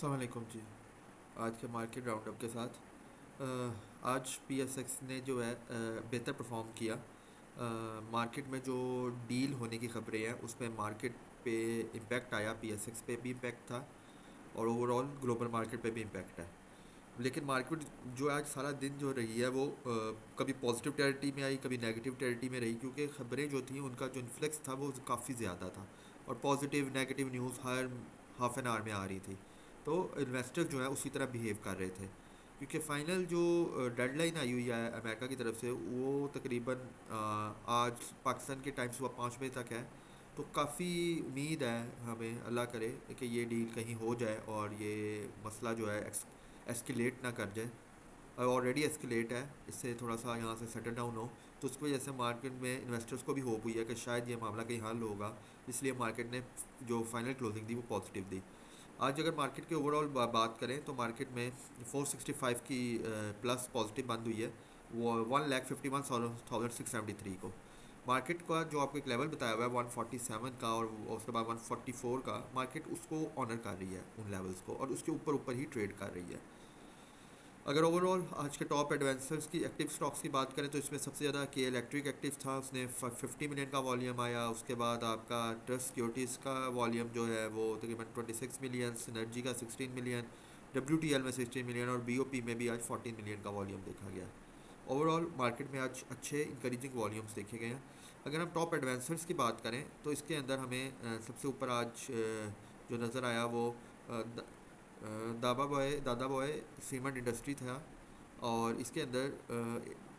अस्सलाम वालेकुम जी। आज के मार्केट राउंडअप के साथ आज पीएसएक्स ने जो है बेहतर परफॉर्म किया। मार्केट में जो डील होने की खबरें हैं उसमें मार्केट पे इम्पैक्ट आया, पीएसएक्स पे भी इम्पैक्ट था और ओवरऑल ग्लोबल मार्केट पे भी इम्पैक्ट है। लेकिन मार्केट जो आज सारा दिन जो रही है वो कभी पॉजिटिव टेरिटरी में आई, कभी नेगेटिव टेरिटरी में रही, क्योंकि खबरें जो थी उनका जो इन्फ्लेक्स था वो काफ़ी ज़्यादा था और positive negative news her half an hour में आ रही थी। तो इन्वेस्टर जो है उसी तरह बिहेव कर रहे थे, क्योंकि फाइनल जो डेडलाइन आई हुई है अमेरिका की तरफ से वो तकरीबन आज पाकिस्तान के टाइम सुबह 5 बजे तक है। तो काफ़ी उम्मीद है, हमें अल्लाह करे कि ये डील कहीं हो जाए और ये मसला जो है एस्केलेट ना कर जाए। ऑलरेडी एस्केलेट है, इससे थोड़ा सा यहाँ से सेटल डाउन हो। तो उसकी वजह से मार्केट में इन्वेस्टर्स को भी होप हुई है कि शायद ये मामला कहीं हल होगा, इसलिए मार्केट ने जो फाइनल क्लोजिंग दी वो पॉजिटिव दी। आज अगर मार्केट की ओवरऑल बात करें तो मार्केट में 465 की प्लस पॉजिटिव बंद हुई है, वो 1,51,673 को। मार्केट का जो आपको एक लेवल बताया हुआ है 147 का और उसके बाद 144 का, मार्केट उसको ऑनर कर रही है उन लेवल्स को और उसके ऊपर ऊपर ही ट्रेड कर रही है। अगर ओवरऑल आज के टॉप एडवांसर्स की एक्टिव स्टॉक्स की बात करें तो इसमें सबसे ज़्यादा के इलेक्ट्रिक एक्टिव था, उसने 50 मिलियन का वॉल्यूम आया। उसके बाद आपका ट्रस्ट सिक्योरिटीज़ का वॉल्यूम जो है वो तकरीबन 26 मिलियन, सिनर्जी का 16 मिलियन, WTL में 16 मिलियन और BOP में भी आज 14 मिलियन का वॉल्यूम देखा गया। ओवरऑल मार्केट में आज अच्छे इंकरेजिंग वॉल्यूम्स देखे गए हैं। अगर हम टॉप एडवांसर्स की बात करें तो इसके अंदर हमें सबसे ऊपर आज जो नज़र आया वो दादा बॉय सीमेंट इंडस्ट्री था और इसके अंदर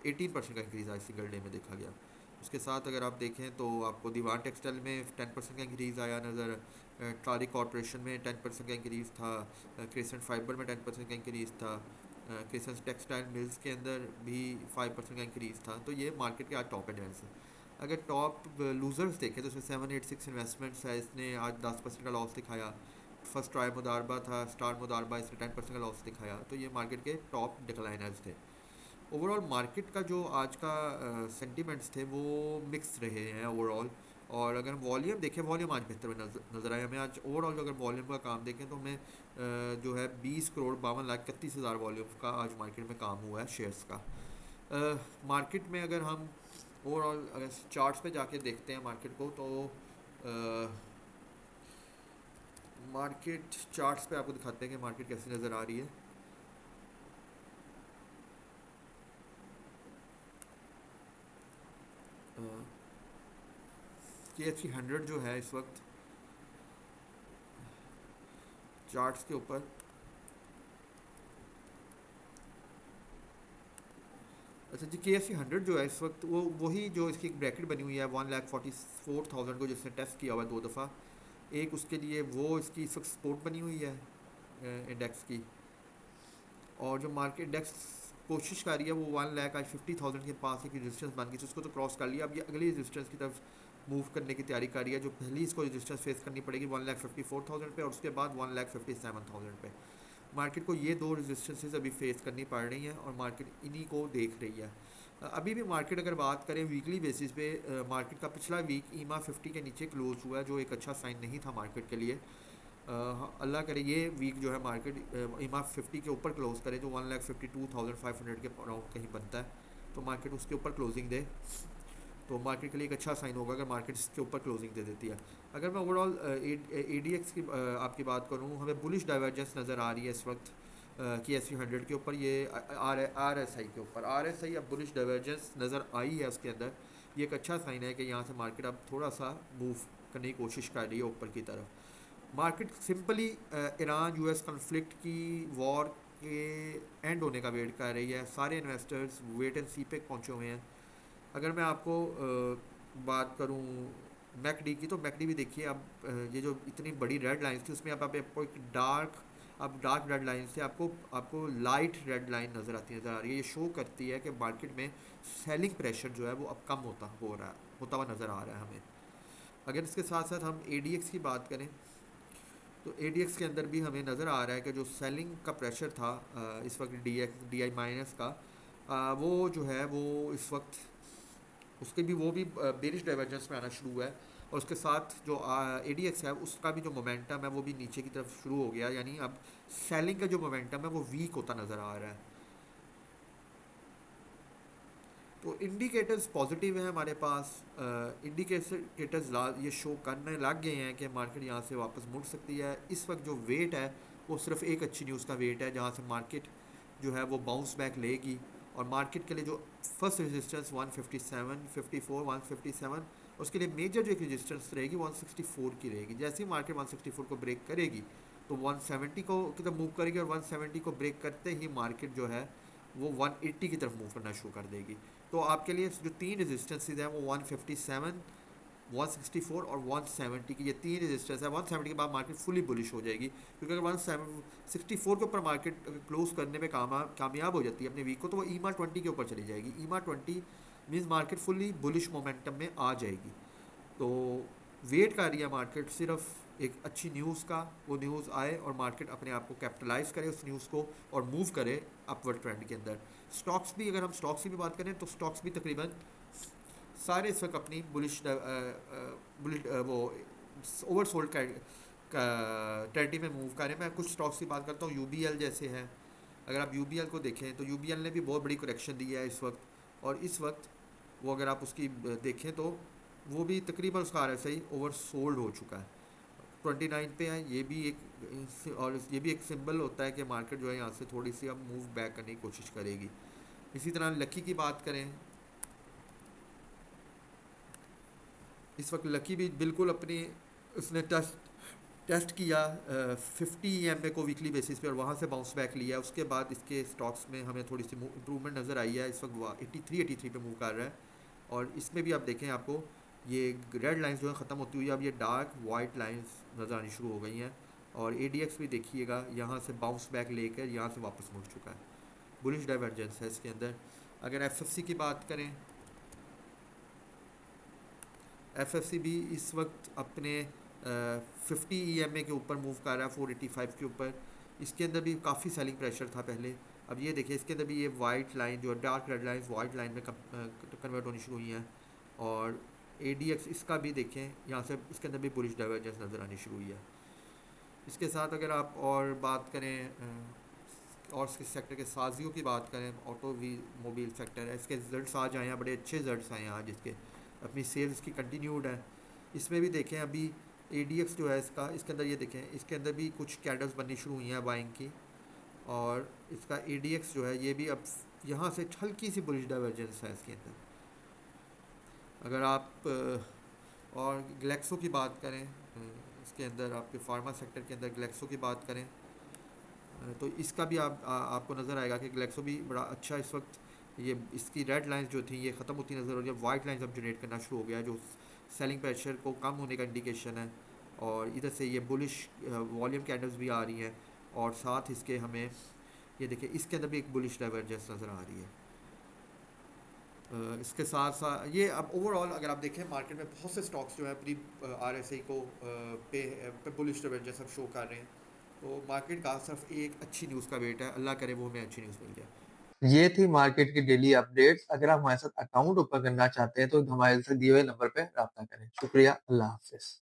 18% का इंक्रीज़ आज सिंगल डे में देखा गया। उसके साथ अगर आप देखें तो आपको दीवान टेक्सटाइल में 10% का इंक्रीज़ आया नज़र, तारिक कॉरपोरेशन में 10% का इंक्रीज़ था, क्रिसेंट फाइबर में 10% का इंक्रीज़ था, क्रिसेंट टेक्सटाइल मिल्स के अंदर भी 5% का इंक्रीज़ था। तो ये मार्केट के आज टॉप एडवांस है। अगर टॉप लूज़र्स देखें तो इसमें 786 इन्वेस्टमेंट्स है, इसने आज 10% का लॉस दिखाया। फर्स्ट ट्राई मुदारबा था, स्टार मुदारबा, इसने 10% का लॉस दिखाया। तो ये मार्केट के टॉप डिक्लाइनर्स थे। ओवरऑल मार्केट का जो आज का सेंटिमेंट्स थे वो मिक्स रहे हैं ओवरऑल। और अगर वॉल्यूम देखें, वॉल्यूम आज बेहतर नज़र आया हमें। आज ओवरऑल अगर वॉल्यूम का काम देखें तो हमें जो है 20,52,31,000 वॉल्यूम का आज मार्केट में काम हुआ है शेयर्स का। मार्केट में अगर हम ओवरऑल अगर चार्ट्स पे जाके देखते हैं मार्केट को तो मार्केट चार्ट्स पे आपको दिखाते हैं कि मार्केट कैसी नज़र आ रही है। KSE 100 जो है इस वक्त चार्ट्स के ऊपर, अच्छा जी, KSE 100 जो है इस वक्त वो वही जो इसकी एक ब्रैकेट बनी हुई है 1,44,000 को, जिसने टेस्ट किया हुआ है 2 दफ़ा। एक उसके लिए वो इसकी इस वक्त सपोर्ट बनी हुई है इंडेक्स की। और जो मार्केट इंडेक्स कोशिश कर रही है वो 1,50,000 के पास एक रेजिस्टेंस बन गई थी, उसको तो क्रॉस कर लिया। अब ये अगली रेजिस्टेंस की तरफ मूव करने की तैयारी कर रही है। जो पहली इसको रेजिस्टेंस फेस करनी पड़ेगी 1,54,000 पे और उसके बाद 1,57,000 पे। मार्केट को ये दो रेजिस्टेंसेस अभी फेस करनी पड़ रही हैं और मार्केट इन्हीं को देख रही है। अभी भी मार्केट अगर बात करें वीकली बेसिस पे, मार्केट का पिछला वीक ईमा 50 के नीचे क्लोज हुआ है, जो एक अच्छा साइन नहीं था मार्केट के लिए। अल्लाह करे ये वीक जो है मार्केट ईमा 50 के ऊपर क्लोज करे, जो 1,52,500 के अराउंड कहीं बनता है, तो मार्केट उसके ऊपर क्लोजिंग दे तो मार्केट के लिए एक अच्छा साइन होगा अगर मार्केट इसके ऊपर क्लोजिंग दे देती है। अगर मैं ओवरऑल ADX की आपकी बात करूँ, हमें बुलिश डाइवर्जेंस नज़र आ रही है इस वक्त KSE 100 के ऊपर, ये RSI के ऊपर। RSI अब बुलिश डाइवर्जेंस नज़र आई है उसके अंदर। ये एक अच्छा साइन है कि यहाँ से मार्केट अब थोड़ा सा मूव करने की कोशिश कर रही है ऊपर की तरफ। Market simply Iran US conflict की वॉर के एंड होने का वेट कर रही है। सारे इन्वेस्टर्स वेट एंड सी पे पहुंचे हुए हैं। अगर मैं आपको बात करूं मैकडी की, तो मैकडी भी देखिए अब ये जो इतनी बड़ी रेड लाइन्स थी उसमें अब आपको एक डार्क रेड लाइन से आपको आपको लाइट रेड लाइन नज़र आ रही है। ये शो करती है कि मार्केट में सेलिंग प्रेशर जो है वो अब कम होता हुआ नज़र आ रहा है हमें। अगर इसके साथ साथ हम ADX की बात करें तो ADX के अंदर भी हमें नज़र आ रहा है कि जो सेलिंग का प्रेशर था इस वक्त DI माइनस का, वो जो है वो इस वक्त उसके भी वो भी बेरिश डाइवर्जेंस में आना शुरू हुआ है। और उसके साथ जो ADX है उसका भी जो मोमेंटम है वो भी नीचे की तरफ शुरू हो गया, यानी अब सेलिंग का जो मोमेंटम है वो वीक होता नज़र आ रहा है। तो इंडिकेटर्स पॉजिटिव हैं हमारे पास। इंडिकेटर्स ये शो करने लग गए हैं कि मार्केट यहाँ से वापस मुड़ सकती है। इस वक्त जो वेट है वो सिर्फ एक अच्छी न्यूज़ का वेट है, जहाँ से मार्केट जो है वो बाउंस बैक लेगी। और मार्केट के लिए जो फर्स्ट रेजिस्टेंस 157, 54, 157, उसके लिए मेजर जो एक रेजिस्टेंस रहेगी 164 की रहेगी। जैसे ही मार्केट 164 को ब्रेक करेगी तो 170 को की तरफ मूव करेगी, और 170 को ब्रेक करते ही मार्केट जो है वो 180 की तरफ मूव करना शुरू कर देगी। तो आपके लिए जो तीन रेजिस्टेंसेज हैं वो 157, 164 और 170 की, ये तीन रेजिस्टेंस है। 170 के बाद मार्केट फुली बुलिश हो जाएगी, क्योंकि अगर 164 के ऊपर मार्केट क्लोज करने में कामयाब हो जाती है अपने वीक को, तो वो ईमा 20 के ऊपर चली जाएगी। ईमा 20 means market fully bullish momentum में आ जाएगी। तो वेट कर रही है मार्केट सिर्फ एक अच्छी न्यूज़ का, वो न्यूज़ आए और मार्केट अपने आप को कैपिटलाइज करे उस न्यूज़ को और मूव करे अपवर्ड ट्रेंड के अंदर। स्टॉक्स भी, अगर हम स्टॉक्स की भी बात करें तो स्टॉक्स भी तकरीबन सारे इस वक्त अपनी बुलिश वो ओवरसोल्ड टेरिटरी में मूव कर रहे हैं। मैं कुछ स्टॉक्स की बात करता हूँ, UBL जैसे हैं। अगर आप UBL को देखें तो UBL ने भी बहुत बड़ी करेक्शन दी है इस वक्त, और इस वक्त वो अगर आप उसकी देखें तो वो भी तकरीबन उसका RSI ओवर सोल्ड हो चुका है, 29 पे है। ये भी एक, और ये भी एक सिंबल होता है कि मार्केट जो है यहाँ से थोड़ी सी अब मूव बैक करने की कोशिश करेगी। इसी तरह लकी की बात करें, इस वक्त लकी भी बिल्कुल अपनी, उसने टेस्ट किया 50 EMA को वीकली बेसिस पे और वहाँ से बाउंस बैक लिया। उसके बाद इसके स्टॉक्स में हमें थोड़ी सी इम्प्रूवमेंट नज़र आई है। इस वक्त 83 पे मूव कर रहा है, और इसमें भी आप देखें आपको ये रेड लाइंस जो है ख़त्म होती हुई अब ये डार्क वाइट लाइंस नज़र आनी शुरू हो गई हैं। और ADX भी देखिएगा यहाँ से बाउंस बैक लेकर यहाँ से वापस मुड़ चुका है, बुलिश डाइवर्जेंस है इसके अंदर। अगर FFC की बात करें, FFC भी इस वक्त अपने 50 EMA के ऊपर मूव कर रहा है, 485 के ऊपर। इसके अंदर भी काफ़ी सेलिंग प्रेशर था पहले। अब ये देखिए इसके अंदर भी ये वाइट लाइन जो है, dark red line white line में कन्वर्ट होनी शुरू हुई हैं। और ADX इसका भी देखें, यहाँ से इसके अंदर भी बुलिश डाइवर्जेंस नज़र आनी शुरू हुई है। इसके साथ अगर आप और बात करें और इसके सेक्टर के साजियों की बात करें, ऑटो वी मोबाइल सेक्टर है, इसके रिजल्ट्स आज आए हैं, बड़े अच्छे रिजल्ट्स आए हैं आज इसके, अपनी सेल्स की कंटिन्यूड है। इसमें भी देखें अभी ADX जो है इसका, इसके अंदर ये देखें इसके अंदर भी कुछ कैंडल्स बननी शुरू हुई हैं बाइंग की। और इसका ADX जो है ये भी अब यहाँ से हल्की सी बुलिश डाइवर्जेंस है इसके अंदर। अगर आप और ग्लेक्सो की बात करें, इसके अंदर आपके फार्मा सेक्टर के अंदर ग्लेक्सो की बात करें, तो इसका भी आपको नज़र आएगा कि ग्लेक्सो भी बड़ा अच्छा इस वक्त, ये इसकी रेड लाइंस जो थी ये ख़त्म होती नज़र आ रही है, वाइट लाइंस अब जनरेट करना शुरू हो गया है, जो सेलिंग प्रेशर को कम होने का इंडिकेशन है। और इधर से ये बुलिश वॉल्यूम कैंडल्स भी आ रही हैं, और साथ इसके हमें ये देखिए इसके अंदर भी एक बुलिश डाइवर्जेंस नज़र आ रही है। इसके साथ साथ ये अब ओवरऑल अगर आप देखें मार्केट में बहुत से स्टॉक्स जो है प्री RSI को पे बुलिश डाइवर्जेंस अब शो कर रहे हैं। तो मार्केट का सिर्फ एक अच्छी न्यूज़ का वेट है, अल्लाह करे वो हमें अच्छी न्यूज़ मिल जाए। ये थी मार्केट की डेली अपडेट्स। अगर आप हमारे साथ अकाउंट ओपन करना चाहते हैं तो हमारे साथ दिए हुए नंबर पे राब्ता करें। शुक्रिया, अल्लाह हाफ़िज़।